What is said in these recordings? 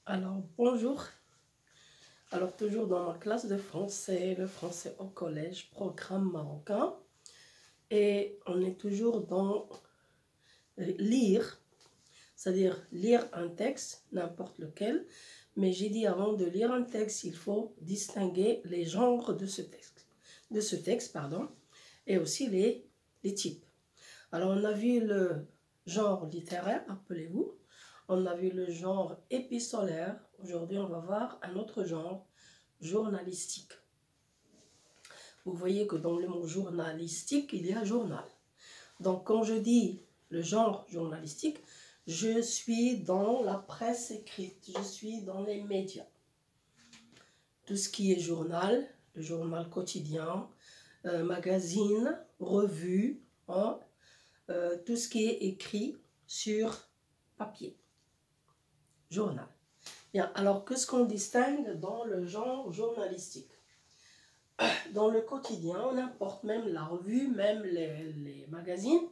Alors, bonjour. Alors, toujours dans ma classe de français, le français au collège, programme marocain. Et on est toujours dans lire, c'est-à-dire lire un texte, n'importe lequel. Mais j'ai dit avant de lire un texte, il faut distinguer les genres de ce texte, pardon, et aussi les types. Alors, on a vu le genre littéraire, rappelez-vous. On a vu le genre épistolaire. Aujourd'hui, on va voir un autre genre, journalistique. Vous voyez que dans le mot journalistique, il y a journal. Donc, quand je dis le genre journalistique, je suis dans la presse écrite, je suis dans les médias. Tout ce qui est journal, le journal quotidien, magazine, revue, hein, tout ce qui est écrit sur papier. Journal. Bien, alors qu'est-ce qu'on distingue dans le genre journalistique? Dans le quotidien, on importe même la revue, même les magazines,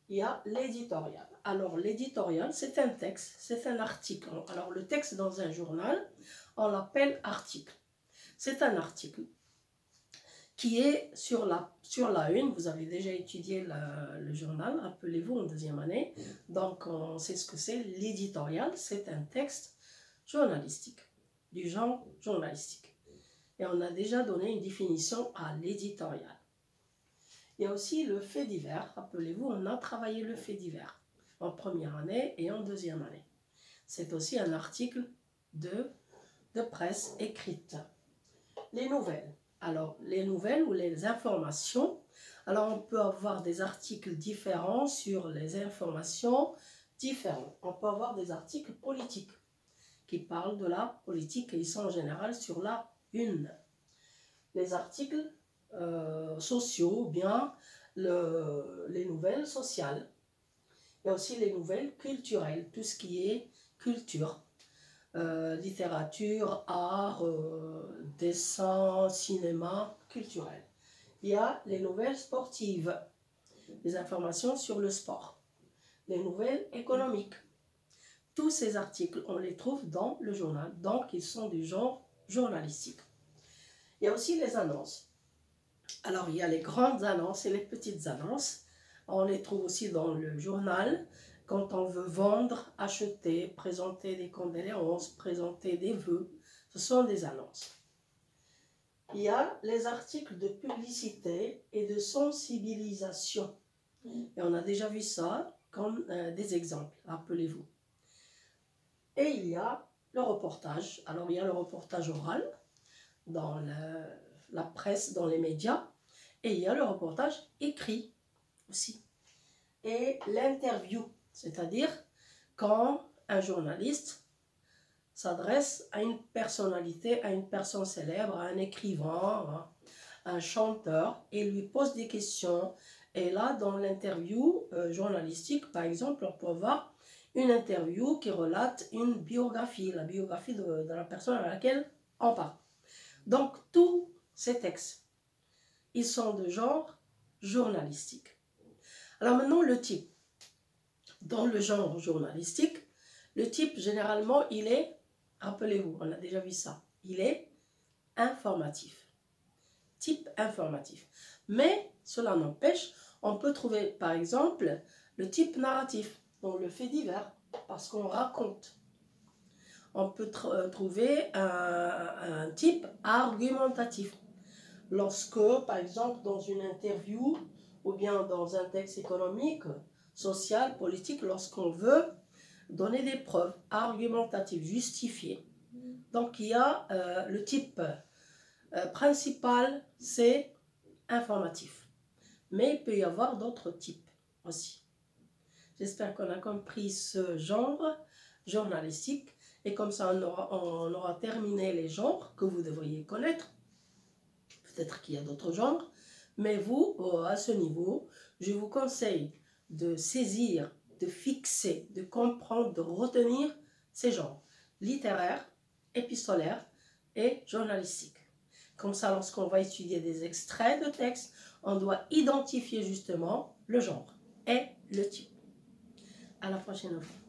il y a l'éditorial. Alors l'éditorial, c'est un texte, c'est un article. Alors le texte dans un journal, on l'appelle article. C'est un article qui est sur la une. Vous avez déjà étudié le journal, rappelez-vous, en deuxième année. Donc on sait ce que c'est. L'éditorial, c'est un texte journalistique, du genre journalistique. Et on a déjà donné une définition à l'éditorial. Il y a aussi le fait divers. Rappelez-vous, on a travaillé le fait divers en première année et en deuxième année. C'est aussi un article de presse écrite. Les nouvelles. Alors, les nouvelles ou les informations. Alors, on peut avoir des articles différents sur les informations différentes. On peut avoir des articles politiques qui parlent de la politique et ils sont en général sur la une. Les articles sociaux, ou bien les nouvelles sociales. Il y a aussi les nouvelles culturelles, tout ce qui est culture, littérature, art, dessin, cinéma, culturel. Il y a les nouvelles sportives, les informations sur le sport, les nouvelles économiques. Tous ces articles, on les trouve dans le journal, donc ils sont du genre journalistique. Il y a aussi les annonces. Alors, il y a les grandes annonces et les petites annonces. On les trouve aussi dans le journal, quand on veut vendre, acheter, présenter des condoléances, présenter des vœux. Ce sont des annonces. Il y a les articles de publicité et de sensibilisation. Et on a déjà vu ça comme des exemples, rappelez-vous. Et il y a le reportage. Alors, il y a le reportage oral dans la presse, dans les médias. Et il y a le reportage écrit aussi. Et l'interview, c'est-à-dire quand un journaliste s'adresse à une personnalité, à une personne célèbre, à un écrivain, à un chanteur, et lui pose des questions. Et là, dans l'interview journalistique, par exemple, on peut avoir une interview qui relate une biographie, la biographie de la personne à laquelle on parle. Donc, tous ces textes, ils sont de genre journalistique. Alors maintenant, le type. Dans le genre journalistique, le type, généralement, il est, rappelez-vous, on a déjà vu ça, il est informatif. Type informatif. Mais, cela n'empêche, on peut trouver, par exemple, le type narratif, donc le fait divers, parce qu'on raconte. On peut trouver un type argumentatif. Lorsque, par exemple, dans une interview ou bien dans un texte économique, social, politique, lorsqu'on veut donner des preuves argumentatives, justifiées. Donc, il y a le type principal, c'est informatif. Mais il peut y avoir d'autres types aussi. J'espère qu'on a compris ce genre journalistique. Et comme ça, on aura terminé les genres que vous devriez connaître. Peut-être qu'il y a d'autres genres, mais vous, à ce niveau, je vous conseille de saisir, de fixer, de comprendre, de retenir ces genres littéraires, épistolaires et journalistiques. Comme ça, lorsqu'on va étudier des extraits de texte, on doit identifier justement le genre et le type. À la prochaine fois.